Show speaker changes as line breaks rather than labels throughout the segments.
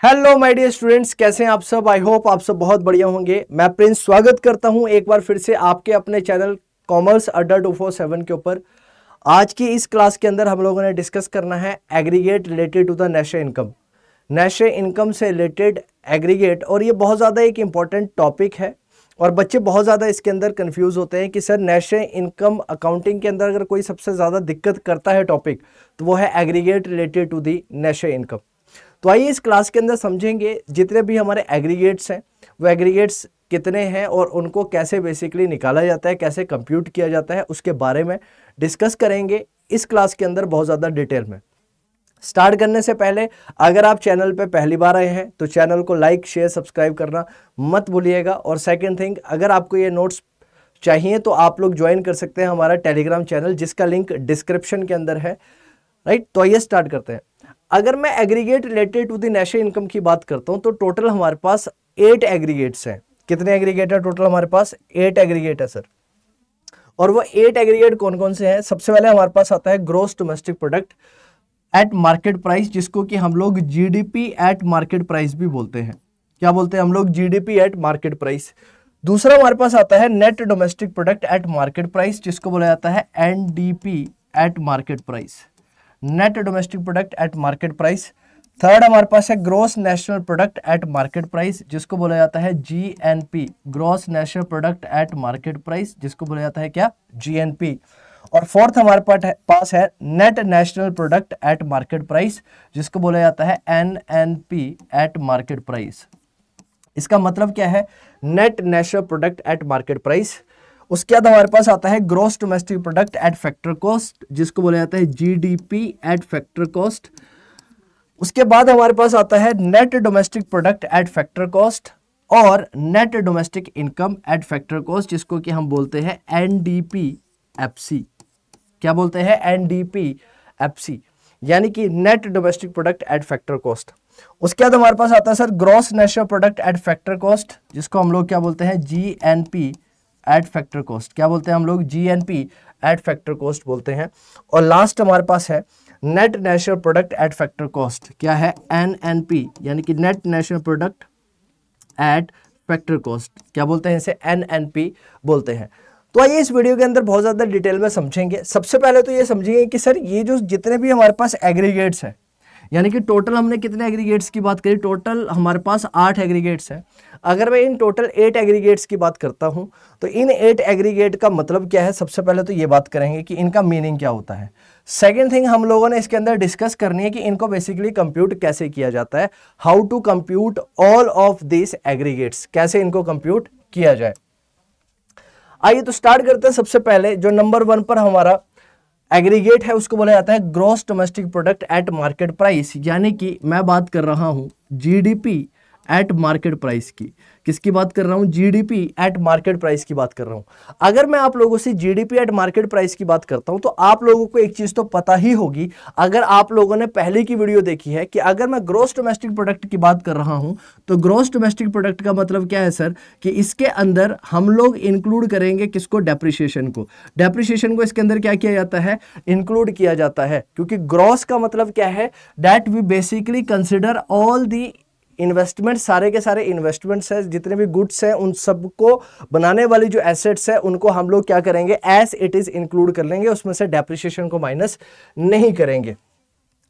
Hello my dear students, कैसे हैं आप सब। आई होप आप सब बहुत बढ़िया होंगे। मैं प्रिंस स्वागत करता हूं एक बार फिर से आपके अपने चैनल कॉमर्स अड्डा 247 के ऊपर। आज की इस क्लास के अंदर हम लोगों ने डिस्कस करना है aggregate related to the national income. National income से रिलेटेड एग्रीगेट, और ये बहुत ज़्यादा एक इंपॉर्टेंट टॉपिक है और बच्चे बहुत ज़्यादा इसके अंदर कंफ्यूज होते हैं कि सर नेशनल इनकम अकाउंटिंग के अंदर अगर कोई सबसे ज़्यादा दिक्कत करता है टॉपिक तो वो है aggregate related to the national income. तो आइए इस क्लास के अंदर समझेंगे जितने भी हमारे एग्रीगेट्स हैं वो एग्रीगेट्स कितने हैं और उनको कैसे बेसिकली निकाला जाता है, कैसे कंप्यूट किया जाता है, उसके बारे में डिस्कस करेंगे इस क्लास के अंदर बहुत ज़्यादा डिटेल में। स्टार्ट करने से पहले अगर आप चैनल पे पहली बार आए हैं तो चैनल को लाइक शेयर सब्सक्राइब करना मत भूलिएगा। और सेकेंड थिंग, अगर आपको ये नोट्स चाहिए तो आप लोग ज्वाइन कर सकते हैं हमारा टेलीग्राम चैनल, जिसका लिंक डिस्क्रिप्शन के अंदर है। राइट, तो आइए स्टार्ट करते हैं। अगर मैं aggregate related to the national income की बात करता हूं तो टोटल हमारे पास 8 एग्रीगेट्स हैं। कितने एग्रीगेट है टोटल? हमारे पास 8 एग्रीगेट है सर। और वो 8 एग्रीगेट कौन कौन से हैं? सबसे पहले हमारे पास आता है gross domestic product at market price, जिसको कि हम लोग जीडीपी एट मार्केट प्राइस भी बोलते हैं। क्या बोलते हैं हम लोग? GDP at market price. दूसरा हमारे पास आता है net domestic product at market price, जिसको बोला जाता है NDP at market price, net domestic product at market price. Third हमारे पास है gross national product at market price, जिसको बोला जाता है GNP, gross national product at market price, जिसको बोला जाता है क्या? जीएनपी। और फोर्थ हमारे पास है net national product at market price, जिसको बोला जाता है एनएनपी एट मार्केट प्राइस। इसका मतलब क्या है? Net national product at market price. उसके बाद हमारे पास आता है gross domestic product at factor cost, जिसको बोला जाता है जीडीपी एट फैक्टर कॉस्ट। उसके बाद हमारे पास आता है net domestic product at factor cost और net domestic income at factor cost, जिसको कि हम बोलते हैं एनडीपीएफसी। क्या बोलते हैं? एनडीपीएफसी, यानी कि net domestic product at factor cost. उसके बाद हमारे पास आता है sir gross national product at factor cost, जिसको हम लोग क्या बोलते हैं? GNP eight factor cost. क्या बोलते हैं हम लोग? जीएनपी एट फैक्टर कॉस्ट बोलते हैं। और लास्ट हमारे पास है net national product at factor cost. क्या है? एनएनपी, यानी कि net national product at factor cost. क्या बोलते हैं इसे? एनएनपी बोलते हैं। तो आइए इस वीडियो के अंदर बहुत ज़्यादा डिटेल में समझेंगे। सबसे पहले तो ये समझिए कि सर ये जो जितने भी हमारे पास एग्रीगेट्स हैं, यानी कि टोटल हमने कितने एग्रीगेट्स की बात करी? टोटल हमारे पास 8 एग्रीगेट्स हैं। अगर मैं इन टोटल 8 एग्रीगेट्स की बात करता हूं तो इन 8 एग्रीगेट का मतलब क्या है? सबसे पहले तो ये बात करेंगे कि इनका मीनिंग क्या होता है। सेकेंड थिंग हम लोगों ने इसके अंदर डिस्कस करनी है कि इनको बेसिकली कंप्यूट कैसे किया जाता है, how to compute all of this aggregates, कैसे इनको कंप्यूट किया जाए। आइए तो स्टार्ट करते हैं। सबसे पहले जो नंबर 1 पर हमारा एग्रीगेट है उसको बोला जाता है gross domestic product at market price, यानी कि मैं बात कर रहा हूं जीडीपी एट मार्केट प्राइस की। किसकी बात कर रहा हूं? जीडीपी एट मार्केट प्राइस की बात कर रहा हूं। अगर मैं आप लोगों से जीडीपी एट मार्केट प्राइस की बात करता हूं तो आप लोगों को एक चीज तो पता ही होगी, अगर आप लोगों ने पहले की वीडियो देखी है, कि अगर मैं ग्रॉस डोमेस्टिक प्रोडक्ट की बात कर रहा हूं तो ग्रॉस डोमेस्टिक प्रोडक्ट का मतलब क्या है सर? कि इसके अंदर हम लोग इंक्लूड करेंगे किसको? डेप्रिसिएशन को। डेप्रिसिएशन को इसके अंदर क्या किया जाता है? इंक्लूड किया जाता है, क्योंकि ग्रॉस का मतलब क्या है? That we basically consider all the investment, सारे के सारे इन्वेस्टमेंट्स हैं, जितने भी गुड्स हैं उन सबको बनाने वाली जो एसेट्स है उनको हम लोग क्या करेंगे? एज इट इज इंक्लूड कर लेंगे, उसमें से डेप्रिसिएशन को माइनस नहीं करेंगे।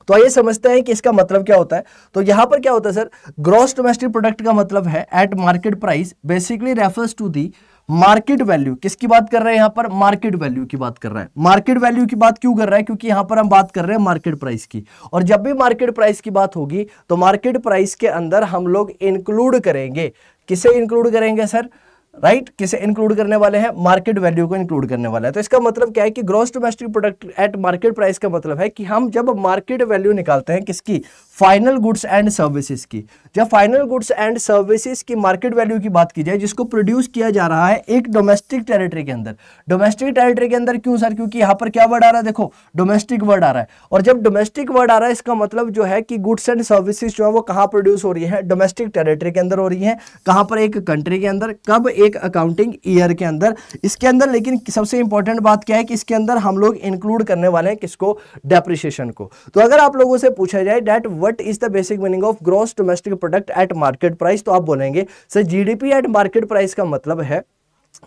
तो आइए समझते हैं कि इसका मतलब क्या होता है। तो यहां पर क्या होता है सर? ग्रॉस डोमेस्टिक प्रोडक्ट का मतलब है at market price, basically refers to the market value. किसकी बात कर रहे हैं यहां पर? मार्केट वैल्यू की बात कर रहा है। मार्केट वैल्यू की बात क्यों कर रहा है? क्योंकि यहां पर हम बात कर रहे हैं मार्केट प्राइस की, और जब भी मार्केट प्राइस की बात होगी तो मार्केट प्राइस के अंदर हम लोग इंक्लूड करेंगे, किसे इंक्लूड करेंगे सर? राइट, किसे इंक्लूड करने वाले हैं? मार्केट वैल्यू को इंक्लूड करने वाला है। तो इसका मतलब क्या है कि gross domestic product at market price का मतलब है कि हम जब मार्केट वैल्यू निकालते हैं किसकी? फाइनल गुड्स एंड सर्विसेज की। जब फाइनल गुड्स एंड सर्विसेज की मार्केट वैल्यू की बात की जाए, जिसको प्रोड्यूस किया जा रहा है एक डोमेस्टिक टेरिटरी के अंदर। डोमेस्टिक टेरिटरी के अंदर क्यों सर? क्योंकि यहां पर क्या वर्ड आ रहा है? देखो, डोमेस्टिक वर्ड आ रहा है। और जब डोमेस्टिक वर्ड आ रहा है इसका मतलब जो है कि गुड्स एंड सर्विसेज जो है वो कहां प्रोड्यूस हो रही है? डोमेस्टिक टेरिटरी के अंदर हो रही है। कहां पर? एक कंट्री के अंदर। कब? एक अकाउंटिंग ईयर के अंदर। इसके अंदर लेकिन सबसे इंपॉर्टेंट बात क्या है कि इसके अंदर हम लोग इंक्लूड करने वाले हैं किसको? डेप्रिसिएशन को। तो अगर आप लोगों से पूछा जाए that what is the basic meaning of gross domestic product at market price, तो आप बोलेंगे sir GDP at market price का मतलब है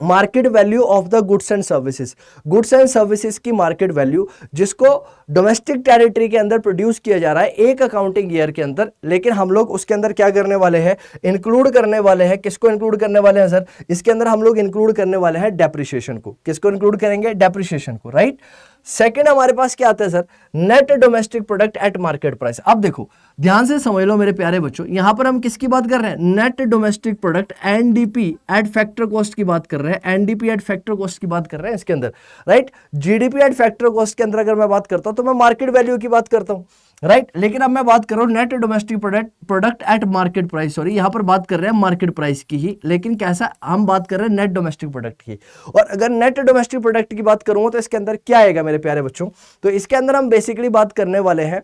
market value of the goods and services, goods and services की मार्केट वैल्यू जिसको डोमेस्टिक टेरिटरी के अंदर प्रोड्यूस किया जा रहा है एक अकाउंटिंग ईयर के अंदर, लेकिन हम लोग उसके अंदर क्या करने वाले हैं, इंक्लूड करने वाले हैं, किसको इंक्लूड करने वाले हैं सर, इसके अंदर हम लोग इंक्लूड करने वाले हैं डेप्रिसिएशन को, किसको इंक्लूड करेंगे, डेप्रिसिएशन को, राइट। सेकंड हमारे पास क्या आता है sir, net domestic product at market price. अब देखो ध्यान से समझ लो मेरे प्यारे बच्चों, यहां पर हम किसकी बात कर रहे हैं, net domestic product NDP at factor cost की बात कर रहे हैं, एनडीपी एट फैक्टर कॉस्ट की बात कर रहे हैं इसके अंदर, right. GDP at factor cost के अंदर अगर मैं बात करता हूं तो मैं मार्केट वैल्यू की बात करता हूं, राइट। लेकिन अब मैं बात कर रहा हूं net domestic product at market price, sorry यहां पर बात कर रहे हैं मार्केट प्राइस की ही, लेकिन कैसा, हम बात कर रहे हैं नेट डोमेस्टिक प्रोडक्ट की। और अगर नेट डोमेस्टिक प्रोडक्ट की बात करूंगा तो इसके अंदर क्या आएगा मेरे प्यारे बच्चों, तो इसके अंदर हम बेसिकली बात करने वाले हैं,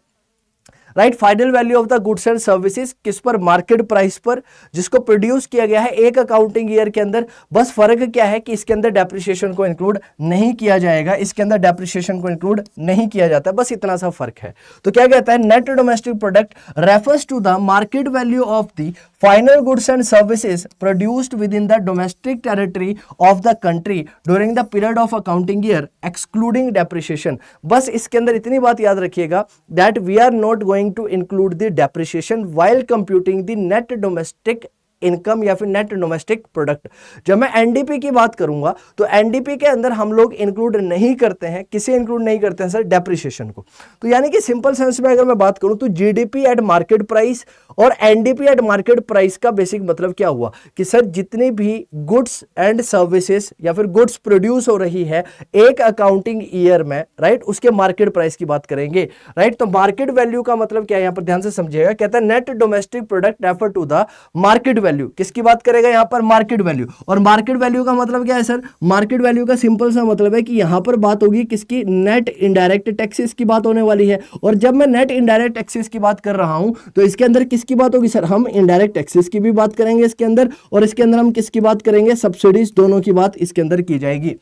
right, final value of the goods and services, किस पर, मार्केट प्राइस पर, जिसको प्रोड्यूस किया गया है एक अकाउंटिंग ईयर के अंदर। बस फर्क क्या है कि इसके अंदर डेप्रिसिएशन को इंक्लूड नहीं किया जाएगा, इसके अंदर डेप्रिसिएशन को इंक्लूड नहीं किया जाता, बस इतना सा फर्क है। तो क्या कहता है, net domestic product refers to the market value of the final goods and services produced within the domestic territory of the country during the period of accounting year excluding depreciation. बस इसके अंदर इतनी बात याद रखिएगा that we are not going to include the depreciation while computing the net domestic income या फिर net domestic product. जब मैं एनडीपी की बात करूंगा तो एनडीपी के अंदर हम लोग इंक्लूड नहीं करते हैं, किसे इंक्लूड नहीं करते हैं सर, डेप्रिसिएशन को। तो यानी कि सिंपल सेंस में अगर मैं बात करूं तो जीडीपी एट मार्केट प्राइस और एनडीपी एट मार्केट प्राइस का बेसिक मतलब क्या हुआ कि सर जितनी भी गुड्स एंड सर्विसेज या फिर गुड्स प्रोड्यूस हो रही है एक अकाउंटिंग ईयर में, राइट, उसके मार्केट प्राइस की बात करेंगे, राइट। तो मार्केट वैल्यू का मतलब क्या है, यहां पर ध्यान से समझिएगा, कहता है net domestic product refer to the market value, किसकी बात करेगा यहां पर, मार्केट वैल्यू। और मार्केट वैल्यू का मतलब क्या है सर, मार्केट वैल्यू का सिंपल सा मतलब है कि यहां पर बात होगी किसकी, नेट इनडायरेक्ट टैक्सेस की बात होने वाली है। और जब मैं नेट इनडायरेक्ट टैक्सेस की बात कर रहा हूं तो इसके अंदर किसकी बात होगी सर, हम इनडायरेक्ट टैक्सेस की भी बात करेंगे इसके अंदर, और इसके अंदर हम किसकी बात करेंगे, सब्सिडीज, दोनों की बात इसके अंदर की जाएगी।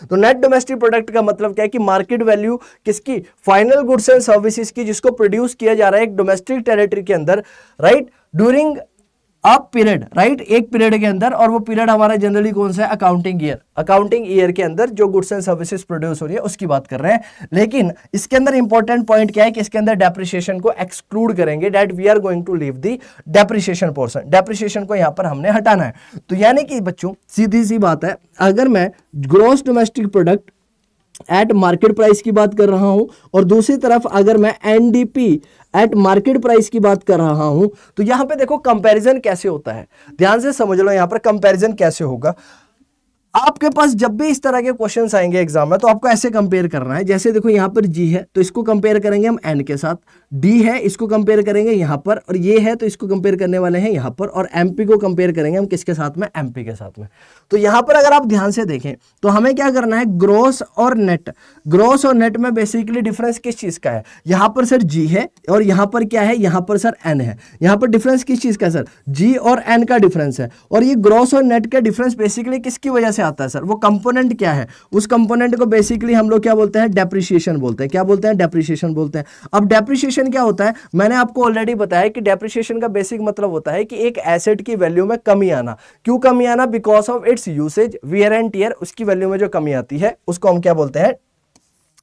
तो नेट डोमेस्टिक प्रोडक्ट का मतलब क्या है कि मार्केट वैल्यू किसकी, फाइनल गुड्स एंड सर्विसेज की, जिसको प्रोड्यूस किया जा रहा है एक डोमेस्टिक टेरिटरी के अंदर, राइट, ड्यूरिंग अब पीरियड, राइट, एक पीरियड के अंदर, और वो पीरियड हमारा जनरली कौन सा है, अकाउंटिंग ईयर। अकाउंटिंग ईयर के अंदर जो गुड्स एंड सर्विसेज प्रोड्यूस हो रही है उसकी बात कर रहे हैं। लेकिन इसके अंदर इंपॉर्टेंट पॉइंट क्या है कि इसके अंदर डेप्रिसिएशन को एक्सक्लूड करेंगे, that we are going to leave the depreciation portion, depreciation को यहां पर हमने हटाना है। तो यानी कि बच्चों सीधी सी बात है, अगर मैं gross domestic product at market price की बात कर रहा हूं और दूसरी तरफ अगर मैं एनडीपी एट मार्केट प्राइस की बात कर रहा हूं, तो यहां पे देखो कंपैरिजन कैसे होता है, ध्यान से समझ लो यहां पर कंपैरिजन कैसे होगा। आपके पास जब भी इस तरह के क्वेश्चंस आएंगे एग्जाम में तो आपको ऐसे कंपेयर करना है, जैसे देखो यहां पर जी है तो इसको कंपेयर करेंगे हम एन के साथ, डी है इसको कंपेयर करेंगे यहां पर, और ये है तो इसको कंपेयर करने वाले हैं यहां पर, और एमपी को कंपेयर करेंगे हम किसके साथ में, एमपी के साथ में। तो यहां पर अगर आप ध्यान से देखें तो हमें क्या करना है, ग्रॉस और नेट, ग्रॉस और नेट में बेसिकली डिफरेंस किस चीज का है, यहां पर सर जी है और यहां पर क्या है, यहां पर सर एन है। यहां पर डिफरेंस किस चीज का है सर, जी और एन का डिफरेंस है। और ये ग्रॉस और नेट का डिफरेंस बेसिकली किसकी वजह से आता है सर, वो कंपोनेंट क्या है, उस कंपोनेंट को बेसिकली हम लोग क्या बोलते हैं, डेप्रिसिएशन बोलते हैं। क्या बोलते हैं, डेप्रिसिएशन बोलते हैं। अब डेप्रिसिएशन क्या होता है, मैंने आपको ऑलरेडी बताया कि डेप्रिसिएशन का बेसिक मतलब होता है कि एक एसेट की वैल्यू में कमी आना। क्यों कमी आना, because of its usage, wear and tear, उसकी वैल्यू में जो कमी आती है उसको हम क्या बोलते हैं,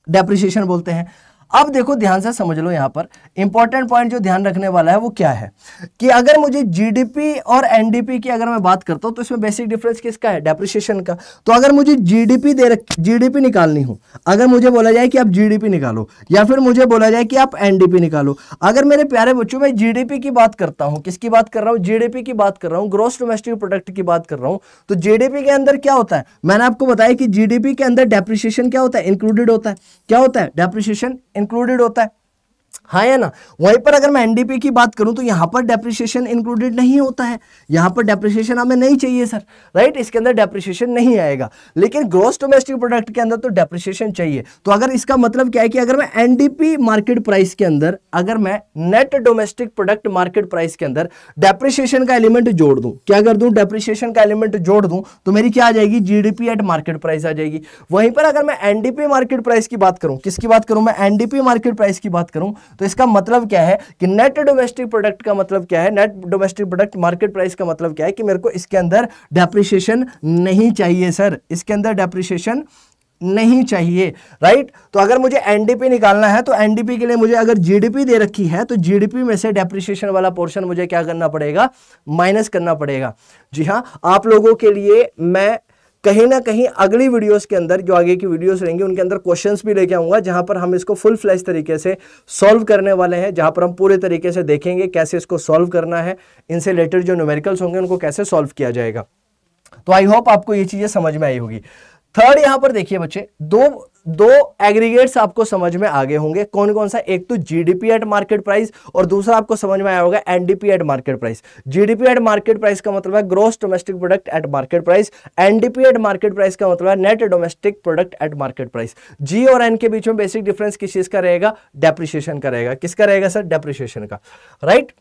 डेप्रिसिएशन बोलते हैं। अब देखो ध्यान से समझ लो, यहां पर इंपॉर्टेंट पॉइंट जो ध्यान रखने वाला है वो क्या है कि अगर मुझे जीडीपी और एनडीपी की अगर मैं बात करता हूं तो इसमें बेसिक डिफरेंस किसका है, डेप्रिसिएशन का। तो अगर मुझे जीडीपी निकालनी हो, अगर मुझे बोला जाए कि आप जीडीपी निकालो या फिर मुझे बोला जाए कि आप एनडीपी निकालो, अगर मेरे प्यारे बच्चों में जीडीपी की बात करता हूं, किसकी बात कर रहा हूं, जीडीपी की बात कर रहा हूं, ग्रॉस डोमेस्टिक प्रोडक्ट की बात कर रहा हूं, तो जीडीपी के अंदर क्या होता है, मैंने आपको बताया कि जीडीपी के अंदर डेप्रिसिएशन क्या होता है, इंक्लूडेड होता है। क्या होता है, डेप्रिसिएशन इंक्लूडेड होता है, हाँ या ना। वहीं पर अगर मैं एनडीपी की बात करूं तो यहां पर डेप्रिसिएशन इंक्लूडेड नहीं होता है, यहां पर डेप्रिसिएशन हमें नहीं चाहिए सर, राइट, इसके अंदर डेप्रिसिएशन नहीं आएगा। लेकिन ग्रॉस डोमेस्टिक प्रोडक्ट के अंदर तो डेप्रिसिएशन चाहिए। तो अगर इसका मतलब क्या है कि अगर मैं एनडीपी मार्केट प्राइस के अंदर, अगर मैं net domestic product market price के अंदर डेप्रिसिएशन का एलिमेंट जोड़ दूं, क्या कर दूं, डेप्रिसिएशन का एलिमेंट जोड़ दूं, तो मेरी क्या आ जाएगी, जीडीपी एट मार्केट प्राइस आ जाएगी। वहीं पर अगर मैं एनडीपी मार्केट प्राइस की बात करूं, किसकी बात करूं, मैं एनडीपी मार्केट प्राइस की बात करूं, तो इसका मतलब क्या है कि नेट डोमेस्टिक प्रोडक्ट का मतलब क्या है, net domestic product market price का मतलब क्या है कि मेरे को इसके अंदर डेप्रिसिएशन नहीं चाहिए सर, इसके अंदर डेप्रिसिएशन नहीं चाहिए, राइट। तो अगर मुझे एनडीपी निकालना है तो एनडीपी के लिए मुझे अगर जीडीपी दे रखी है तो जीडीपी में से डेप्रिसिएशन वाला पोर्शन मुझे क्या करना पड़ेगा, माइनस करना पड़ेगा। जी हाँ, आप लोगों के लिए मैं कहीं ना कहीं अगली वीडियोस के अंदर, जो आगे की वीडियोस रहेंगी उनके अंदर क्वेश्चंस भी लेके आऊंगा, जहां पर हम इसको फुल फ्लैश तरीके से सॉल्व करने वाले हैं, जहां पर हम पूरे तरीके से देखेंगे कैसे इसको सॉल्व करना है, इनसे रिलेटेड जो न्यूमेरिकल्स होंगे उनको कैसे सॉल्व किया जाएगा। तो आई होप आपको ये चीजें समझ में आई होगी। थर्ड यहां पर देखिए बच्चे, दो एग्रीगेट्स आपको समझ में आ गए होंगे, कौन कौन सा, एक तो जीडीपी एट मार्केट प्राइस और दूसरा आपको समझ में आया होगा NDP at market price. GDP at market price का मतलब है gross domestic product at market price, NDP at market price का मतलब है net domestic product at market price. जी और एन के बीच में बेसिक डिफरेंस किस चीज का रहेगा, डेप्रिसिएशन का रहेगा। किसका रहेगा सर, डेप्रिसिएशन का, राइट।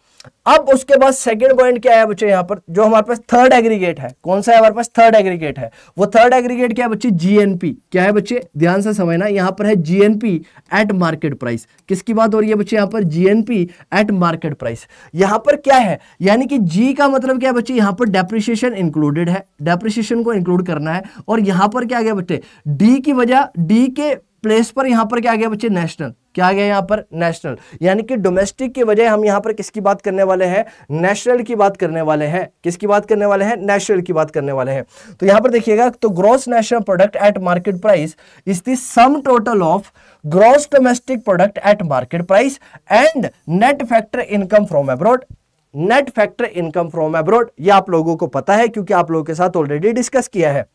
अब उसके बाद सेकंड पॉइंट क्या है बच्चे, यहां पर जो हमारे पास थर्ड एग्रीगेट है, कौन सा है हमारे पास, थर्ड एग्रीगेट है। वो थर्ड एग्रीगेट क्या है बच्चे, जीएनपी। क्या है बच्चे, ध्यान से समझना, यहां पर है जीएनपी एट मार्केट प्राइस। किसकी बात हो रही है बच्चे, यहां पर जीएनपी एट मार्केट प्राइस। यहां पर क्या है, यानी कि जी का मतलब क्या है बच्चे, यहां पर डेप्रिसिएशन इंक्लूडेड है, डेप्रिसिएशन को इंक्लूड करना है। और यहां पर क्या आ गया बच्चे, डी की वजह, डी के प्लेस पर यहां पर क्या आ गया बच्चे, नेशनल। क्या आ गया यहां पर, नेशनल। यानी कि डोमेस्टिक के बजाय हम यहां पर किसकी बात करने वाले हैं, नेशनल की बात करने वाले हैं। किसकी बात करने वाले हैं, नेशनल की बात करने वाले हैं। तो यहां पर देखिएगा, तो gross national product at market price is the sum total of gross domestic product at market price and net factor income from abroad. Net factor income from abroad, ये आप लोगों को पता है क्योंकि आप लोगों के साथ ऑलरेडी डिस्कस किया है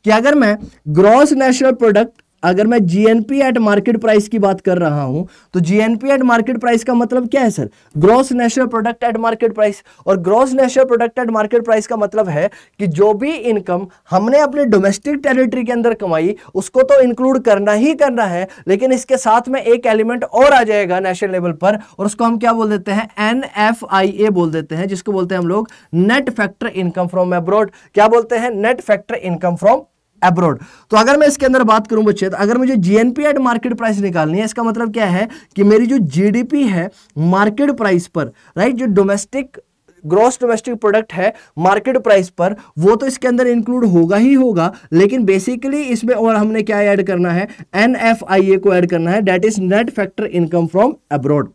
कि अगर मैं ग्रॉस नेशनल प्रोडक्ट, अगर मैं जीएनपी एट मार्केट प्राइस की बात कर रहा हूं तो जीएनपी एट मार्केट प्राइस का मतलब क्या है sir, gross national product at market price. और gross national product at market price का मतलब है कि जो भी इनकम हमने अपने डोमेस्टिक टेरिटरी के अंदर कमाई उसको तो इंक्लूड करना ही करना है, लेकिन इसके साथ में एक एलिमेंट और आ जाएगा नेशनल लेवल पर, और उसको हम क्या बोल देते हैं, NFIA बोल देते हैं, जिसको बोलते हैं हम लोग net factor income from abroad. क्या बोलते हैं, net factor income from abroad. तो अगर मैं इसके अंदर बात करूं बच्चे, तो अगर मुझे जीएनपी एट मार्केट प्राइस निकालनी है, इसका मतलब क्या है कि मेरी जो जीडीपी है मार्केट प्राइस पर, राइट, जो डोमेस्टिक ग्रॉस डोमेस्टिक प्रोडक्ट है मार्केट प्राइस पर, वो तो इसके अंदर इंक्लूड होगा ही होगा, लेकिन बेसिकली इसमें और हमने क्या ऐड करना है, NFIA को ऐड करना है, that is net factor income from abroad.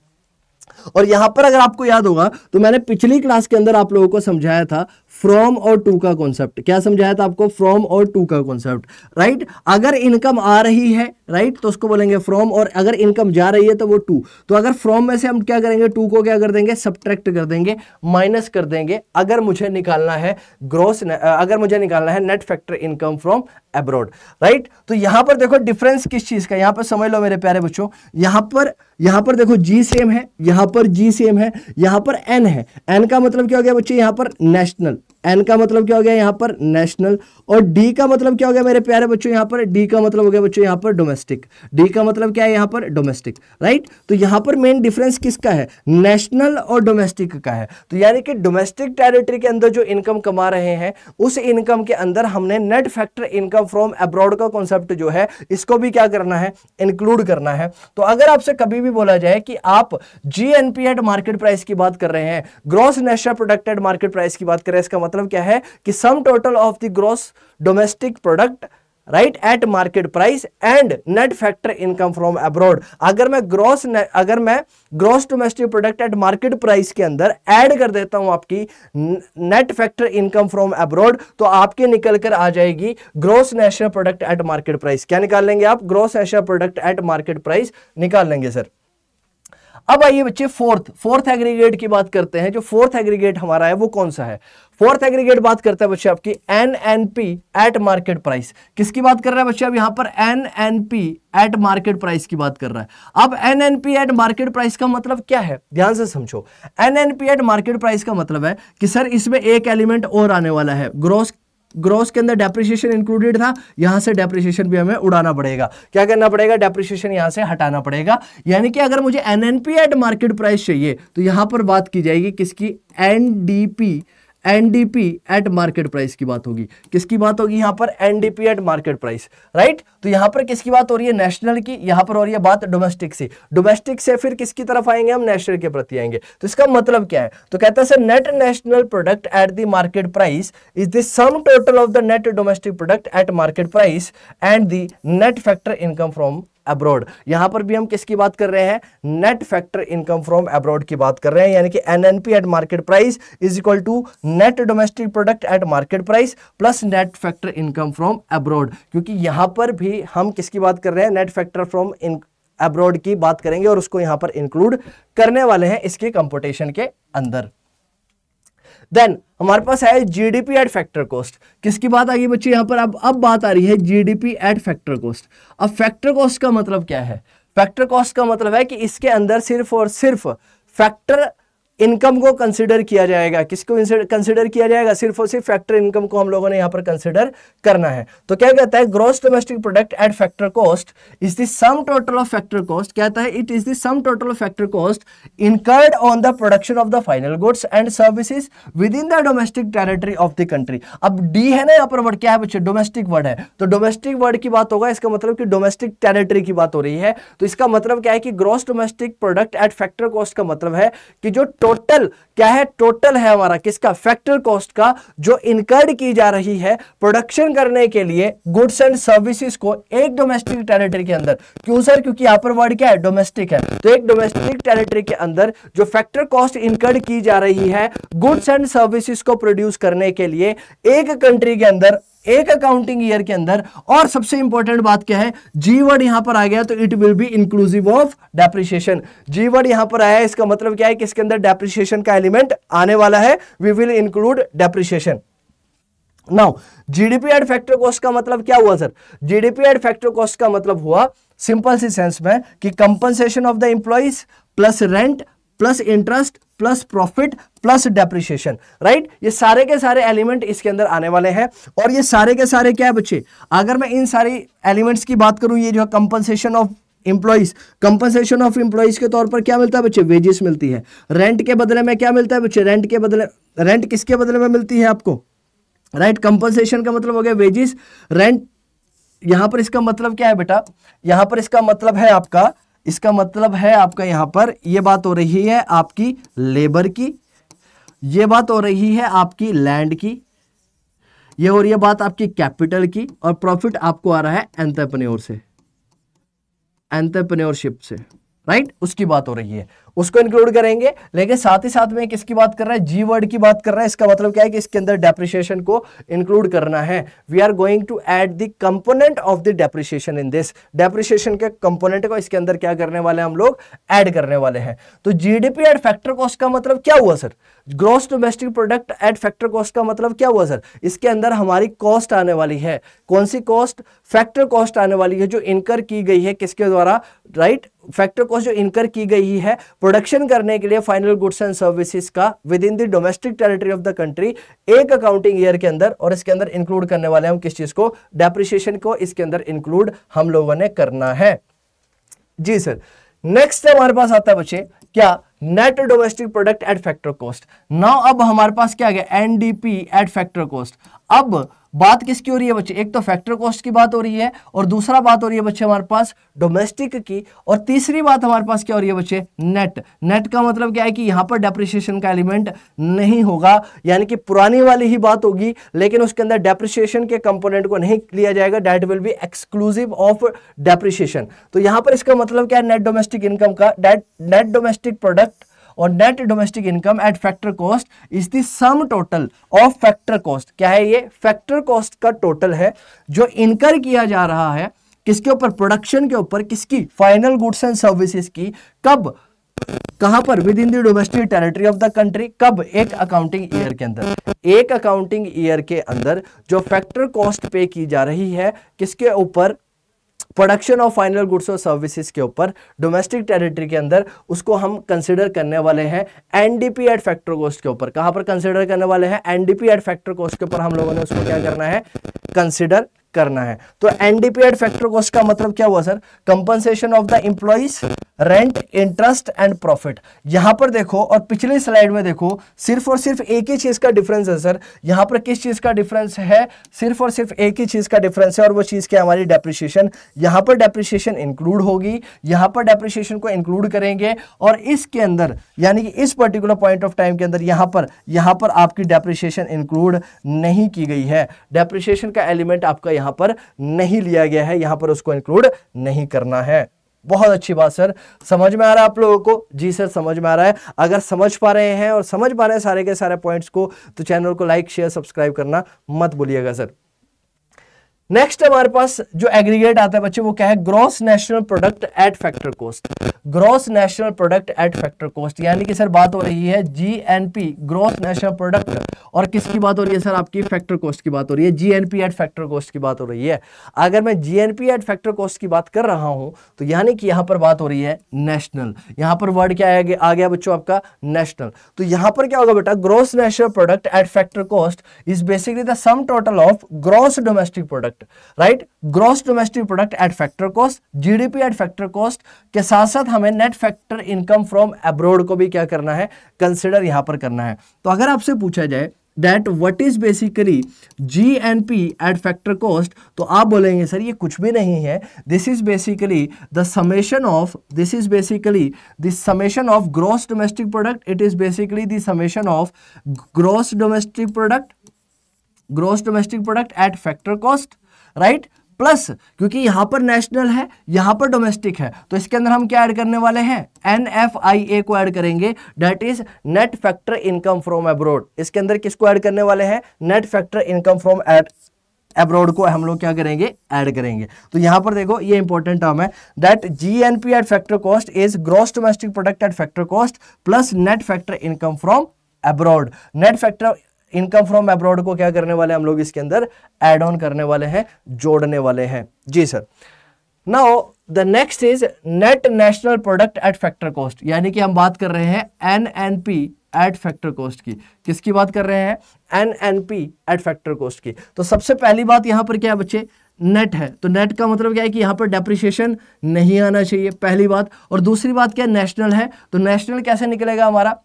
और यहां पर अगर आपको याद होगा तो मैंने पिछली क्लास के अंदर आप लोगों को समझाया था फ्रॉम और टू का कॉन्सेप्ट। क्या समझाया था आपको, फ्रॉम और टू का कॉन्सेप्ट, राइट। अगर इनकम आ रही है, राइट, तो उसको बोलेंगे फ्रॉम, और अगर इनकम जा रही है तो वो टू। तो अगर फ्रॉम में से हम क्या करेंगे, टू को क्या कर देंगे, सब्ट्रैक्ट कर देंगे, माइनस कर देंगे, अगर मुझे निकालना है ग्रॉस, अगर मुझे निकालना है net factor income from abroad, right. तो यहां पर देखो डिफरेंस किस चीज का, यहां पर समझ लो मेरे प्यारे बच्चों, यहां पर देखो जी सेम है, यहां पर जी सेम है, यहां पर एन है। एन का मतलब क्या हो गया बच्चे, यहां पर नेशनल। एन का मतलब क्या हो गया यहां पर, नेशनल। और डी का मतलब क्या हो गया मेरे प्यारे बच्चों, यहां पर डी का मतलब हो गया बच्चों यहां पर डोमेस्टिक। डी का मतलब क्या है यहां पर, डोमेस्टिक, राइट। तो यहां पर मेन डिफरेंस किसका है, नेशनल और डोमेस्टिक का है। तो यानी कि डोमेस्टिक टेरिटरी के अंदर जो इनकम कमा रहे हैं उस इनकम के अंदर हमने net factor income from abroad का कॉन्सेप्ट जो है इसको भी क्या करना है, इंक्लूड करना है। तो अगर आपसे कभी भी बोला जाए कि आप जीएनपी एट मार्केट प्राइस की बात कर रहे हैं, gross national product at market price की बात कर रहे हैं, इसका मतलब क्या है कि सम total of the gross domestic product, right, eight market price and net factor income from abroad. अगर मैं gross domestic product at market price के अंदर ऐड कर देता हूं आपकी net factor income from abroad, तो आपके निकल कर आ जाएगी gross national product at market price. क्या निकाल लेंगे आप, gross national product at market price निकाल लेंगे सर। अब आइए बच्चे फोर्थ एग्रीगेट की बात करते हैं। जो फोर्थ एग्रीगेट हमारा है वो कौन सा है, फोर्थ एग्रीगेट बात करता है बच्चे आपकी NNP एट मार्केट प्राइस। किसकी बात कर रहा है बच्चे, अब यहां पर NNP एट मार्केट प्राइस की बात कर रहा है। अब NNP एट मार्केट प्राइस का मतलब क्या है, ध्यान से समझो। NNP एट मार्केट प्राइस का मतलब है कि सर इसमें एक एलिमेंट और आने वाला है, ग्रॉस के अंदर डेप्रिसिएशन इंक्लूडेड था, यहां से डेप्रिसिएशन भी हमें उड़ाना पड़ेगा। क्या करना पड़ेगा, डेप्रिसिएशन यहां से हटाना पड़ेगा। यानी कि अगर मुझे NNP एट मार्केट प्राइस चाहिए तो यहां पर बात की जाएगी किसकी, NDP NDP at market price की बात होगी। किसकी बात होगी यहाँ पर? NDP at market price, right. तो यहाँ पर किसकी बात हो रही है? नेशनल की। यहाँ पर हो रही है बात डोमेस्टिक से। डोमेस्टिक से फिर किसकी तरफ आएंगे हम? नेशनल के प्रति आएंगे। तो इसका मतलब क्या है? तो कहता है sir net national product at the market price is the sum total of the net domestic product at market price and the net factor income from abroad. यहां पर भी हम किसकी बात कर रहे हैं? Net factor income from abroad की बात कर रहे हैं, यानी कि NNP at market price is equal to net domestic product at market price plus net factor income from abroad. क्योंकि यहां पर भी हम किसकी बात कर रहे हैं? नेट फैक्टर फ्रॉम अब्रॉड की बात करेंगे और उसको यहां पर इंक्लूड करने वाले हैं इसके कंप्यूटेशन के अंदर। देन हमारे पास है जीडीपी एट फैक्टर कॉस्ट। किसकी बात आ गई बच्चे यहाँ पर? अब बात आ रही है जीडीपी एट फैक्टर कॉस्ट। अब फैक्टर कॉस्ट का मतलब क्या है? फैक्टर कॉस्ट का मतलब है कि इसके अंदर सिर्फ और सिर्फ फैक्टर इनकम को कंसिडर किया जाएगा। किसको कंसिडर किया जाएगा? सिर्फ और सिर्फ फैक्टर इनकम को हम लोगों ने यहां पर कंसिडर करना है। तो क्या कहता है? Gross domestic product at factor cost is the sum total of factor cost. कहता है it is the sum total of factor cost incurred on the production of the final goods and services with in the domestic territory of the country. अब D है ना यहाँ पर word, क्या है बच्चे? डोमेस्टिक वर्ड है। तो डोमेस्टिक वर्ड की बात होगा, इसका मतलब कि डोमेस्टिक टेरिटरी की बात हो रही है। तो इसका मतलब क्या है कि gross domestic product at factor cost का मतलब है कि जो टोटल क्या है? टोटल है हमारा किसका? फैक्टर कॉस्ट का, जो इनकर्ड की जा रही है प्रोडक्शन करने के लिए गुड्स एंड सर्विसेज को एक डोमेस्टिक टेरिटरी के अंदर। क्यों सर? क्योंकि यहां पर वर्ड क्या है? डोमेस्टिक है। तो एक डोमेस्टिक टेरिटरी के अंदर जो फैक्टर कॉस्ट इनकर्ड की जा रही है गुड्स एंड सर्विसेज को प्रोड्यूस करने के लिए एक कंट्री के अंदर, एक अकाउंटिंग ईयर के अंदर। और सबसे इंपॉर्टेंट बात क्या है? जी वर्ड यहां पर आ गया तो it will be inclusive of depreciation. G word यहां पर आया, इसका मतलब क्या है कि इसके अंदर डेप्रिसिएशन का एलिमेंट आने वाला है। We will include depreciation. Now GDP at factor cost का मतलब क्या हुआ sir? GDP at factor cost का मतलब हुआ सिंपल सी सेंस में कि compensation of the employees plus rent plus interest plus profit plus depreciation, right. ये सारे के सारे एलिमेंट इसके अंदर आने वाले हैं। और ये सारे के सारे क्या है बच्चे? अगर मैं इन सारी एलिमेंट्स की बात करूं, ये जो compensation of employees, compensation of employees के तौर पर क्या मिलता है बच्चे? वेजेस मिलती है। रेंट के बदले में क्या मिलता है बच्चे? रेंट के बदले, रेंट किसके बदले में मिलती है आपको? राइट, कंपनसेशन का मतलब हो गया वेजेस, रेंट। यहां पर इसका मतलब क्या है बेटा? यहां पर इसका मतलब है आपका, इसका मतलब है आपका यहां पर ये बात हो रही है आपकी लेबर की, ये बात हो रही है आपकी लैंड की, ये हो रही है बात आपकी कैपिटल की, और प्रॉफिट आपको आ रहा है एंटरप्रेन्योर से, एंटरप्रेन्योरशिप से, राइट। उसकी बात हो रही है, उसको इंक्लूड करेंगे। लेकिन साथ ही साथ में किसकी बात कर रहा है? जी वर्ड की बात कर रहा है। इसका मतलब क्या है कि इसके अंदर डेप्रिसिएशन को इंक्लूड करना है। We are going to add the component of the depreciation in this. Depreciation के कंपोनेंट को इसके अंदर क्या करने वाले हैं हम लोग? ऐड करने वाले हैं। तो जीडीपी एट फैक्टर कॉस्ट का मतलब क्या हुआ sir? Gross domestic product at factor cost का मतलब क्या हुआ सर? इसके अंदर हमारी कॉस्ट आने वाली है। कौन सी कॉस्ट? फैक्टर कॉस्ट आने वाली है, जो इनकर की गई है किसके द्वारा? राइट, फैक्टर कॉस्ट जो इनकर की गई है प्रोडक्शन करने के लिए फाइनल गुड्स एंड सर्विसेज का with in the domestic territory of the country एक अकाउंटिंग ईयर के अंदर। और इसके अंदर इंक्लूड करने वाले हम किस चीज को? डेप्रिसिएशन को इसके अंदर इंक्लूड हम लोगों ने करना है। जी सर। नेक्स्ट हमारे पास आता है बच्चे क्या? Net domestic product at factor cost. Now अब हमारे पास क्या आ गया? NDP at factor cost. अब बात किसकी हो रही है बच्चे? एक तो फैक्टर कॉस्ट की बात हो रही है, और दूसरा बात हो रही है बच्चे हमारे पास डोमेस्टिक की, और तीसरी बात हमारे पास क्या हो रही है बच्चे? नेट। नेट का मतलब क्या है कि यहां पर डेप्रिसिएशन का एलिमेंट नहीं होगा, यानी कि पुरानी वाली ही बात होगी, लेकिन उसके अंदर डेप्रिसिएशन के कंपोनेंट को नहीं लिया जाएगा। That will be exclusive of depreciation. तो यहां पर इसका मतलब क्या है? नेट डोमेस्टिक इनकम का, नेट डोमेस्टिक प्रोडक्ट और net domestic income at factor cost is the sum total of factor cost. क्या है ये? फैक्टर कॉस्ट का टोटल है जो इनकर किया जा रहा है किसके ऊपर? प्रोडक्शन के ऊपर। किसकी? फाइनल गुड्स एंड सर्विसेज की। कब? कहां पर? With in the domestic territory of the country. कब? एक अकाउंटिंग ईयर के अंदर। एक अकाउंटिंग ईयर के अंदर जो फैक्टर कॉस्ट पे की जा रही है किसके ऊपर? प्रोडक्शन ऑफ फाइनल गुड्स और सर्विसेज के ऊपर डोमेस्टिक टेरिटरी के अंदर, उसको हम कंसिडर करने वाले हैं एनडीपी एट फैक्टर कॉस्ट के ऊपर। कहां पर कंसिडर करने वाले हैं? एनडीपी एट फैक्टर कॉस्ट के ऊपर हम लोगों ने उसको क्या करना है? कंसिडर करना है। तो एनडीपी एट फैक्टर कॉस्ट का मतलब क्या हुआ sir? Compensation of the employees rent, interest and profit. यहां पर देखो और पिछली स्लाइड में देखो, सिर्फ और सिर्फ एक ही चीज का डिफरेंस है सर। यहां पर किस चीज का डिफरेंस है? सिर्फ और सिर्फ एक ही चीज का डिफरेंस है, और वो चीज क्या? हमारी डेप्रिसिएशन। यहां पर डेप्रिसिएशन इंक्लूड होगी, यहां पर डेप्रिसिएशन को इंक्लूड करेंगे, और इसके अंदर यानी कि इस पर्टिकुलर पॉइंट ऑफ टाइम के अंदर यहां पर आपकी डेप्रिसिएशन इंक्लूड नहीं की गई है। डेप्रिसिएशन का एलिमेंट आपका यहां पर नहीं लिया गया है, यहां पर उसको इंक्लूड नहीं करना है। बहुत अच्छी बात सर, समझ में आ रहा है आप लोगों को? जी सर समझ में आ रहा है। अगर समझ पा रहे हैं और समझ पा रहे हैं सारे के सारे पॉइंट्स को, तो चैनल को लाइक शेयर सब्सक्राइब करना मत भूलिएगा सर। नेक्स्ट हमारे पास जो एग्रीगेट आता है बच्चे, वो क्या है? Gross national product at factor cost. Gross national product at factor cost, यानी कि सर बात हो रही है जीएनपी, ग्रॉस नेशनल प्रोडक्ट, और किसकी बात हो रही है सर? आपकी फैक्टर कॉस्ट की बात हो रही है। जीएनपी एट फैक्टर कॉस्ट की बात हो रही है। अगर मैं जीएनपी एट फैक्टर कॉस्ट की बात कर रहा हूं, तो यानी कि यहां पर बात हो रही है नेशनल। यहां पर वर्ड क्या आ गया बच्चों? आपका नेशनल। तो यहां पर क्या होगा बेटा? Gross national product at factor cost is basically the sum total of gross domestic product, right? Gross domestic product at factor cost, GDP at factor cost के साथ साथ हमें net factor income from abroad को भी क्या करना है? Consider यहां पर करना है। तो अगर आपसे पूछा जाए that what is basically GNP at factor cost, तो आप बोलेंगे सर ये कुछ भी नहीं है, this is basically the summation of gross domestic product, it is basically the summation of gross domestic product at factor cost, right? Plus क्योंकि यहां पर नेशनल है, यहां पर डोमेस्टिक है, तो इसके अंदर हम क्या ऐड करने वाले हैं? NFIA को ऐड करेंगे, that is net factor income from abroad. इसके अंदर किसको ऐड करने वाले हैं? Net factor income from abroad को हम लोग क्या करेंगे? ऐड करेंगे। तो यहां पर देखो ये इंपॉर्टेंट टर्म है, that GNP eight factor cost is gross domestic product at factor cost plus net factor income from abroad. Net factor income from abroad को क्या करने वाले हम लोग? इसके अंदर ऐड ऑन करने वाले हैं, जोड़ने वाले हैं। जी sir. Now the next is net national product at factor cost, यानी कि हम बात कर रहे हैं एनएनपी एट फैक्टर कॉस्ट की। किसकी बात कर रहे हैं? एनएनपी एट फैक्टर कॉस्ट की। तो सबसे पहली बात यहां पर क्या है बच्चे? नेट है, तो नेट का मतलब क्या है कि यहां पर डेप्रिसिएशन नहीं आना चाहिए, पहली बात। और दूसरी बात क्या? नेशनल है, तो नेशनल कैसे निकलेगा हमारा?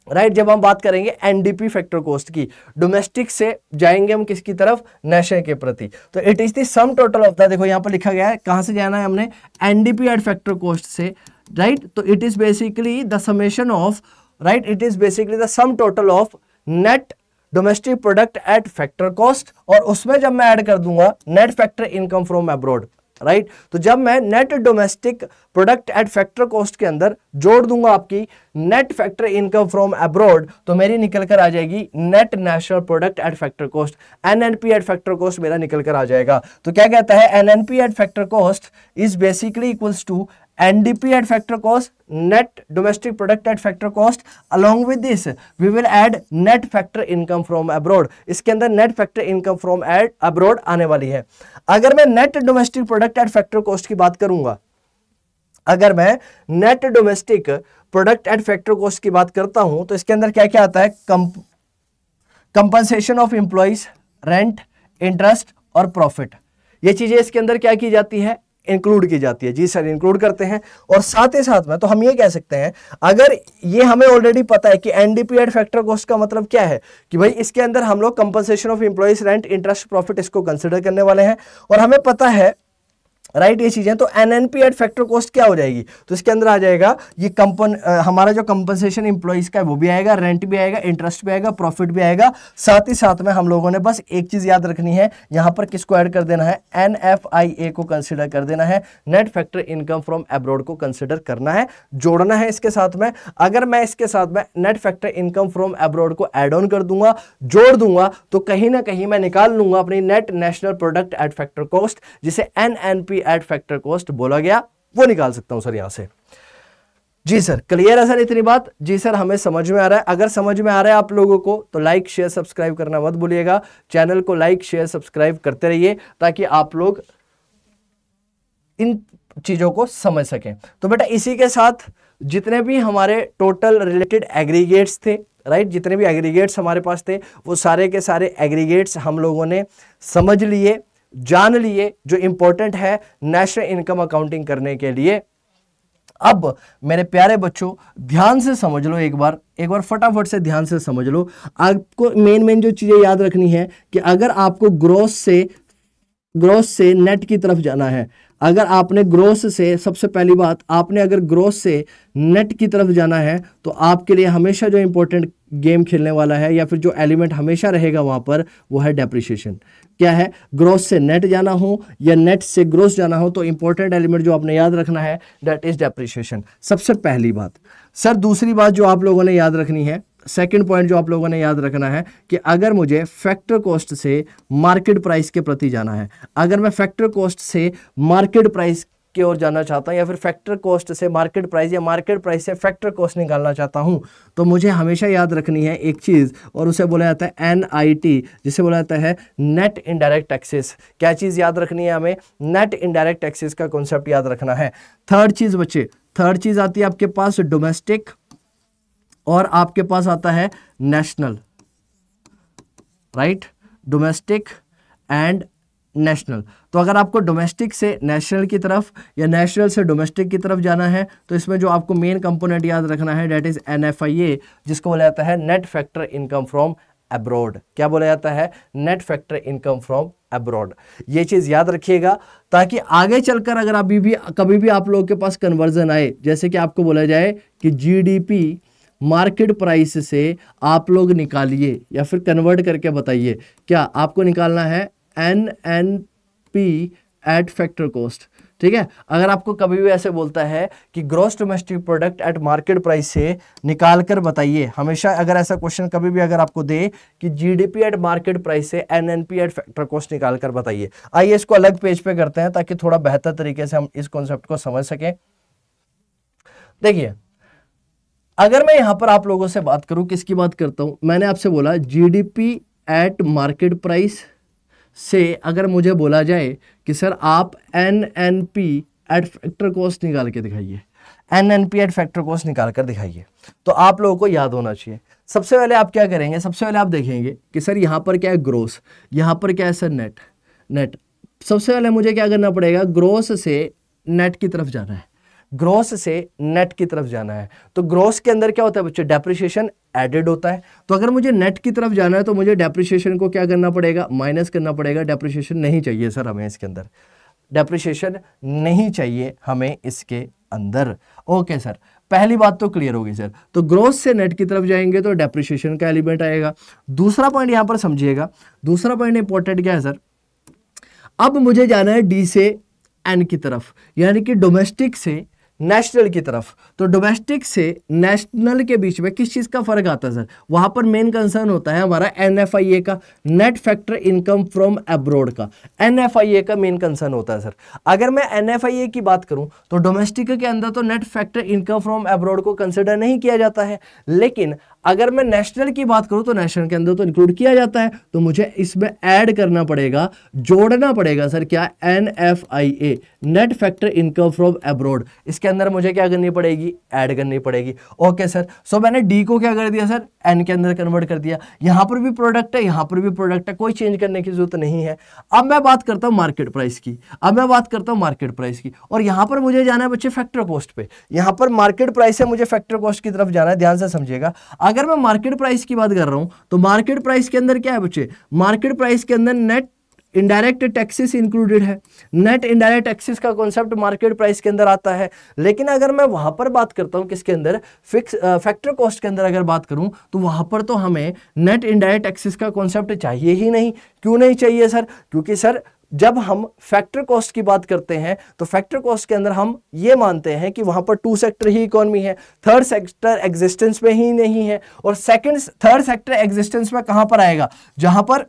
राइट, जब हम बात करेंगे एनडीपी फैक्टर कॉस्ट की, डोमेस्टिक से जाएंगे हम किसकी तरफ? नेशनल के प्रति। तो it is the sum total of the, देखो यहां पर लिखा गया है, कहां से जाना है हमने? एनडीपी एट फैक्टर कॉस्ट से, राइट? तो it is basically the summation of, right, it is basically the sum total of net domestic product at factor cost, और उसमें जब मैं ऐड कर दूंगा net factor income from abroad, right? तो जब मैं net domestic product at factor cost के अंदर जोड़ दूंगा आपकी net factor income from abroad, तो मेरी निकल कर आ जाएगी net national product at factor cost, NNP at factor cost मेरा निकल कर आ जाएगा। तो क्या कहता है? NNP at factor cost is basically equals to NDP at factor cost, net domestic product at factor cost, along with this we will add net factor income from abroad। इसके अंदर net factor income from abroad आने वाली है। अगर मैं net domestic product at factor cost की बात करूंगा, अगर मैं net domestic product at factor cost की बात करता हूं, तो इसके अंदर क्या क्या आता है? Compensation of employees, rent, interest और प्रॉफिट, ये चीजें इसके अंदर क्या की जाती है? इंक्लूड की जाती है। जी सर, इंक्लूड करते हैं। और साथ ही साथ में तो हम ये कह सकते हैं, अगर ये हमें ऑलरेडी पता है कि एनडीपी एट फैक्टर कॉस्ट का मतलब क्या है कि भाई इसके अंदर हम लोग compensation of employees, rent, interest, profit इसको कंसिडर करने वाले हैं, और हमें पता है, राइट, ये चीजें, तो एनएनपी एट फैक्टर कॉस्ट क्या हो जाएगी? तो इसके अंदर आ जाएगा ये हमारा जो कंपनसेशन एम्प्लॉइज का है वो भी आएगा, रेंट भी आएगा, इंटरेस्ट भी आएगा, प्रॉफिट भी आएगा। साथ ही साथ में हम लोगों ने बस एक चीज याद रखनी है, यहां पर किसको ऐड कर देना है? एनएफआईए को कंसिडर कर देना है, net factor income from abroad को कंसिडर करना है, जोड़ना है इसके साथ में। अगर मैं इसके साथ में net factor income from abroad को ऐड ऑन कर दूंगा, जोड़ दूंगा, तो कहीं ना कहीं मैं निकाल लूंगा अपनी net national product at factor cost, जिसे एनएनपी एट फैक्टर कॉस्ट बोला गया, वो निकाल सकता हूं सर यहां से। जी सर, क्लियर है सर इतनी बात? जी सर, हमें समझ में आ रहा है। अगर समझ में आ रहा है आप लोगों को तो लाइक शेयर सब्सक्राइब करना मत भूलिएगा। चैनल को लाइक शेयर सब्सक्राइब करते रहिए ताकि आप लोग इन चीजों को समझ सकें। तो बेटा इसी के साथ जितने भी हमारे टोटल रिलेटेड एग्रीगेट्स थे, राइट, जितने भी एग्रीगेट्स हमारे पास थे, वो सारे के सारे एग्रीगेट्स हम लोगों ने समझ लिए, जान लिए, जो इंपॉर्टेंट है नेशनल इनकम अकाउंटिंग करने के लिए। अब मेरे प्यारे बच्चों ध्यान से समझ लो, एक बार फटाफट से ध्यान से समझ लो। आपको मेन जो चीजें याद रखनी है कि अगर आपको ग्रोस से नेट की तरफ जाना है, अगर आपने ग्रोस से, सबसे पहली बात, आपने अगर ग्रोस से नेट की तरफ जाना है तो आपके लिए हमेशा जो इंपॉर्टेंट गेम खेलने वाला है या फिर जो एलिमेंट हमेशा रहेगा वहां पर, वो है डेप्रिसिएशन। क्या है? ग्रोस से नेट जाना हो या नेट से ग्रोस जाना हो तो इंपॉर्टेंट एलिमेंट जो आपने याद रखना है दैट इज डेप्रिसिएशन, सबसे पहली बात। सर दूसरी बात जो आप लोगों ने याद रखनी है, सेकंड पॉइंट जो आप लोगों ने याद रखना है कि अगर मुझे फैक्टर कॉस्ट से मार्केट प्राइस के प्रति जाना है, अगर मैं फैक्टर कॉस्ट से मार्केट प्राइस की ओर जाना चाहता हूं या फिर फैक्टर कॉस्ट से मार्केट प्राइस या मार्केट प्राइस से फैक्टर कॉस्ट निकालना चाहता हूं, तो मुझे हमेशा याद रखनी है एक चीज, और उसे बोला जाता है NIT, जिसे बोला जाता है नेट इनडायरेक्ट टैक्सेस। क्या चीज याद रखनी है हमें? नेट इनडायरेक्ट टैक्सेस का कॉन्सेप्ट याद रखना है। थर्ड चीज बच्चे, थर्ड चीज आती है आपके पास डोमेस्टिक और आपके पास आता है national, right? Domestic and national. तो अगर आपको डोमेस्टिक से नेशनल की तरफ या नेशनल से डोमेस्टिक की तरफ जाना है तो इसमें जो आपको मेन कंपोनेंट याद रखना है दैट इज NFIA, जिसको बोला जाता है net factor income from abroad. क्या बोला जाता है? Net factor income from abroad. ये चीज याद रखिएगा ताकि आगे चलकर अगर कभी भी आप लोगों के पास कन्वर्जन आए, जैसे कि आपको बोला जाए कि GDP मार्केट प्राइस से आप लोग निकालिए या फिर कन्वर्ट करके बताइए, क्या आपको निकालना है NNP एट फैक्टर कॉस्ट। ठीक है, अगर आपको कभी भी ऐसे बोलता है कि gross domestic product at market price से निकाल कर बताइए, हमेशा अगर ऐसा क्वेश्चन कभी भी अगर आपको दे कि GDP एट मार्केट प्राइस से NNP एट फैक्टर कॉस्ट निकाल कर बताइए। आइए इसको अलग पेज पे करते हैं ताकि थोड़ा बेहतर तरीके से हम इस कॉन्सेप्ट को समझ सकें। देखिए, अगर मैं यहां पर आप लोगों से बात करूं, किसकी बात करता हूं? मैंने आपसे बोला GDP एट मार्केट प्राइस से अगर मुझे बोला जाए कि सर आप NNP एट फैक्टर कॉस्ट निकाल के दिखाइए, NNP एट फैक्टर कॉस्ट निकाल कर दिखाइए, तो आप लोगों को याद होना चाहिए। सबसे पहले आप क्या करेंगे? सबसे पहले आप देखेंगे कि सर यहाँ पर क्या है ग्रोस, यहाँ पर क्या है सर नेट। सबसे पहले मुझे क्या करना पड़ेगा? ग्रोस से नेट की तरफ जाना है, ग्रोस से नेट की तरफ जाना है। तो ग्रोस के अंदर क्या होता है बच्चों? डेप्रिसिएशन एडेड होता है। तो अगर मुझे नेट की तरफ जाना है तो मुझे डेप्रिसिएशन को क्या करना पड़ेगा? माइनस करना पड़ेगा। डेप्रिसिएशन नहीं चाहिए सर हमें इसके अंदर, डेप्रिसिएशन नहीं चाहिए हमें इसके अंदर। ओके सर, पहली बात तो क्लियर होगी सर। तो ग्रोस से नेट की तरफ जाएंगे तो डेप्रिसिएशन का एलिमेंट आएगा। दूसरा पॉइंट यहां पर समझिएगा, दूसरा पॉइंट इंपॉर्टेंट क्या है सर? अब मुझे जाना है D से N की तरफ, यानी कि डोमेस्टिक से नेशनल की तरफ। तो डोमेस्टिक से नेशनल के बीच में किस चीज का फर्क आता है सर? वहां पर मेन कंसर्न होता है हमारा NFIA का, net factor income from abroad का। NFIA का मेन कंसर्न होता है सर। अगर मैं NFIA की बात करूं तो डोमेस्टिक के अंदर तो net factor income from abroad को कंसिडर नहीं किया जाता है, लेकिन अगर मैं नेशनल की बात करूं तो नेशनल के अंदर तो इंक्लूड किया जाता है। तो मुझे इसमें ऐड करना पड़ेगा, जोड़ना पड़ेगा सर क्या? NFIA, net factor income from abroad. इसके अंदर मुझे क्या करनी पड़ेगी? ऐड करनी पड़ेगी। ओके सर, सो मैंने D को क्या कर दिया सर? N के अंदर कन्वर्ट कर दिया। यहां पर भी प्रोडक्ट है, यहां पर भी प्रोडक्ट है, कोई चेंज करने की जरूरत नहीं है। अब मैं बात करता हूं मार्केट प्राइस की, और यहां पर मुझे जाना है बच्चे फैक्टर कॉस्ट पे। यहां पर मार्केट प्राइस से मुझे फैक्टर कॉस्ट की तरफ जाना है, ध्यान से समझिएगा। अगर मैं मार्केट प्राइस की बात कर रहा हूं तो मार्केट प्राइस के अंदर क्या है बच्चे? मार्केट प्राइस के अंदर नेट इनडायरेक्ट टैक्सेस इंक्लूडेड है। नेट इनडायरेक्ट टैक्सेस का कॉन्सेप्ट मार्केट प्राइस के अंदर आता है। लेकिन अगर मैं वहां पर बात करता हूं किसके अंदर? फिक्स फैक्टर कॉस्ट के अंदर अगर बात करूं तो वहां पर तो हमें नेट इनडायरेक्ट टैक्सेस का कॉन्सेप्ट चाहिए ही नहीं। क्यों नहीं चाहिए सर? क्योंकि सर जब हम फैक्टर कॉस्ट की बात करते हैं तो फैक्टर कॉस्ट के अंदर हम ये मानते हैं कि वहां पर 2 सेक्टर ही इकोनॉमी है, थर्ड सेक्टर एग्जिस्टेंस में ही नहीं है। और थर्ड सेक्टर एग्जिस्टेंस में कहां पर आएगा? जहां पर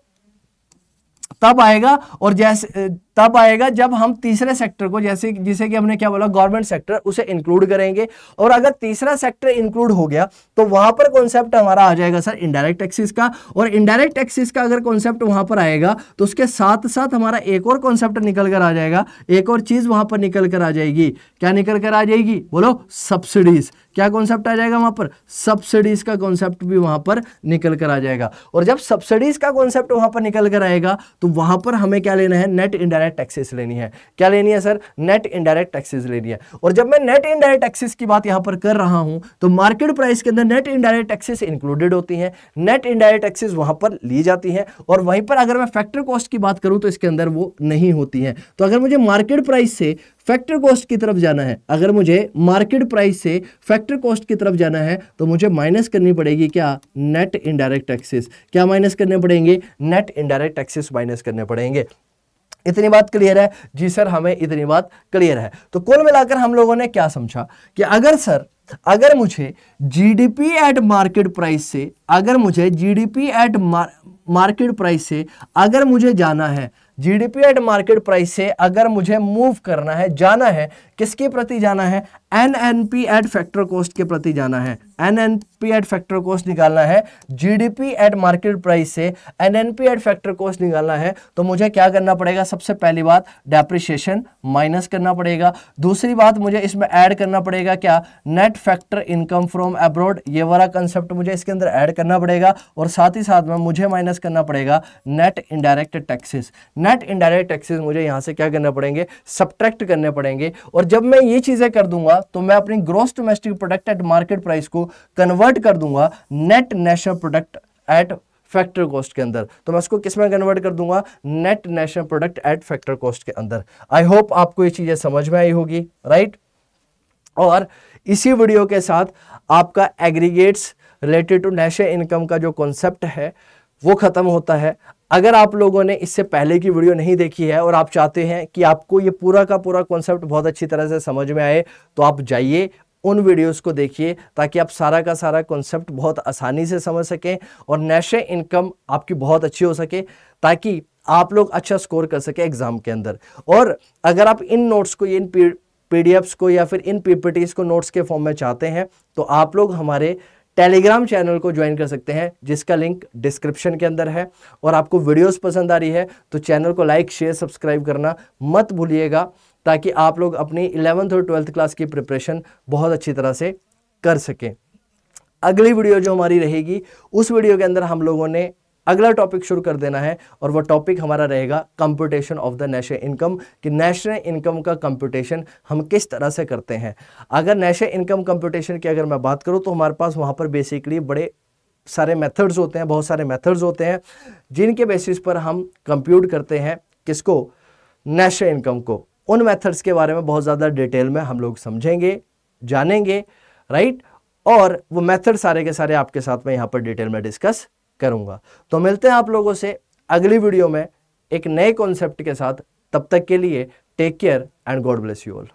तब आएगा, और जैसे तब आएगा जब हम तीसरे सेक्टर को, जैसे कि हमने क्या बोला, गवर्नमेंट सेक्टर, उसे इंक्लूड करेंगे। और अगर तीसरा सेक्टर इंक्लूड हो गया तो वहां पर कॉन्सेप्ट हमारा आ जाएगा सर इनडायरेक्ट टैक्सेस का। और इनडायरेक्ट टैक्सेस का अगर कॉन्सेप्ट वहां पर आएगा तो उसके साथ साथ हमारा एक और कॉन्सेप्ट निकल कर आ जाएगा, एक और चीज वहां पर निकल कर आ जाएगी। क्या निकल कर आ जाएगी? बोलो, सब्सिडीज। क्या कॉन्सेप्ट आ जाएगा वहां पर? सब्सिडीज का कॉन्सेप्ट भी वहां पर निकल कर आ जाएगा। और जब सब्सिडीज का कॉन्सेप्ट वहां पर निकल कर आएगा तो वहां पर हमें क्या लेना है, नेट इनडायरेक्ट टैक्सेस लेनी है। क्या लेनी है सर, नेट इनडायरेक्ट टैक्सेस लेनी है। और जब मैं नेट इनडायरेक्ट टैक्सेस की बात यहां पर कर रहा हूं तो मार्केट प्राइस के अंदर नेट इनडायरेक्ट टैक्सेस इंक्लूडेड होती हैं, नेट इनडायरेक्ट टैक्सेस वहां पर ली जाती हैं। और वहीं पर अगर मैं फैक्टर कॉस्ट की बात करूं तो इसके अंदर वो नहीं होती है। तो अगर मुझे मार्केट प्राइस से फैक्टर कॉस्ट की तरफ जाना है, अगर मुझे मार्केट प्राइस से फैक्टर कॉस्ट की तरफ जाना है तो मुझे माइनस करनी पड़ेगी क्या, नेट इनडायरेक्ट टैक्सेस। क्या माइनस करने पड़ेंगे, नेट इनडायरेक्ट टैक्सेस माइनस करने पड़ेंगे। इतनी बात क्लियर है जी सर, हमें इतनी बात क्लियर है। तो कुल मिलाकर हम लोगों ने क्या समझा कि अगर मुझे जीडीपी एट मार्केट प्राइस से, अगर मुझे जीडीपी एट मार्केट प्राइस से अगर मुझे जाना है, जीडीपी एट मार्केट प्राइस से अगर मुझे मूव करना है, जाना है, किसके प्रति जाना है, एनएनपी एट फैक्टर कॉस्ट के प्रति जाना है। एनएनपी एट फैक्टर कॉस्ट निकालना है, जीडीपी एट मार्केट प्राइस से एनएनपी एट फैक्टर कॉस्ट निकालना है तो मुझे क्या करना पड़ेगा, सबसे पहली बात डेप्रिसिएशन माइनस करना पड़ेगा। दूसरी बात मुझे इसमें ऐड करना पड़ेगा क्या, net factor income from abroad, ये वाला कंसेप्ट मुझे इसके अंदर ऐड करना पड़ेगा। और साथ ही साथ में मुझे माइनस करना पड़ेगा net indirect taxes. Net indirect taxes मुझे यहां से क्या करने पड़ेंगे, सब्ट्रैक्ट करने पड़ेंगे। और जब मैं ये चीजें कर दूंगा तो मैं अपनी gross domestic product at market price को कन्वर्ट कर दूंगा net national product at factor cost के अंदर। तो मैं उसको किस में कन्वर्ट कर दूंगा, net national product at factor cost के अंदर। आई होप आपको ये चीजें समझ में आई होगी, राइट। और इसी वीडियो के साथ आपका aggregates related to national income का जो कॉन्सेप्ट है वो खत्म होता है। अगर आप लोगों ने इससे पहले की वीडियो नहीं देखी है और आप चाहते हैं कि आपको ये पूरा का पूरा कॉन्सेप्ट बहुत अच्छी तरह से समझ में आए तो आप जाइए उन वीडियोस को देखिए ताकि आप सारा का सारा कॉन्सेप्ट बहुत आसानी से समझ सकें और नेशनल इनकम आपकी बहुत अच्छी हो सके ताकि आप लोग अच्छा स्कोर कर सके एग्जाम के अंदर। और अगर आप इन नोट्स को, इन पीडीएफ्स को या फिर इन पीपीटीज को नोट्स के फॉर्म में चाहते हैं तो आप लोग हमारे टेलीग्राम चैनल को ज्वाइन कर सकते हैं जिसका लिंक डिस्क्रिप्शन के अंदर है। और आपको वीडियोस पसंद आ रही है तो चैनल को लाइक शेयर सब्सक्राइब करना मत भूलिएगा ताकि आप लोग अपनी 11th और 12th क्लास की प्रिपरेशन बहुत अच्छी तरह से कर सकें। अगली वीडियो जो हमारी रहेगी उस वीडियो के अंदर हम लोगों ने अगला टॉपिक शुरू कर देना है और वो टॉपिक हमारा रहेगा computation of the national income, कि नेशनल इनकम का कंप्यूटेशन हम किस तरह से करते हैं। अगर नेशनल इनकम कंप्यूटेशन की अगर मैं बात करूं तो हमारे पास वहां पर बेसिकली बड़े सारे मेथड्स होते हैं, बहुत सारे मेथड्स होते हैं जिनके बेसिस पर हम कंप्यूट करते हैं किसको, नेशनल इनकम को। उन मेथड्स के बारे में बहुत ज़्यादा डिटेल में हम लोग समझेंगे, जानेंगे, राइट। और वो मेथड सारे के सारे आपके साथ में यहाँ पर डिटेल में डिस्कस करूंगा। तो मिलते हैं आप लोगों से अगली वीडियो में एक नए कॉन्सेप्ट के साथ। तब तक के लिए take care and God bless you all.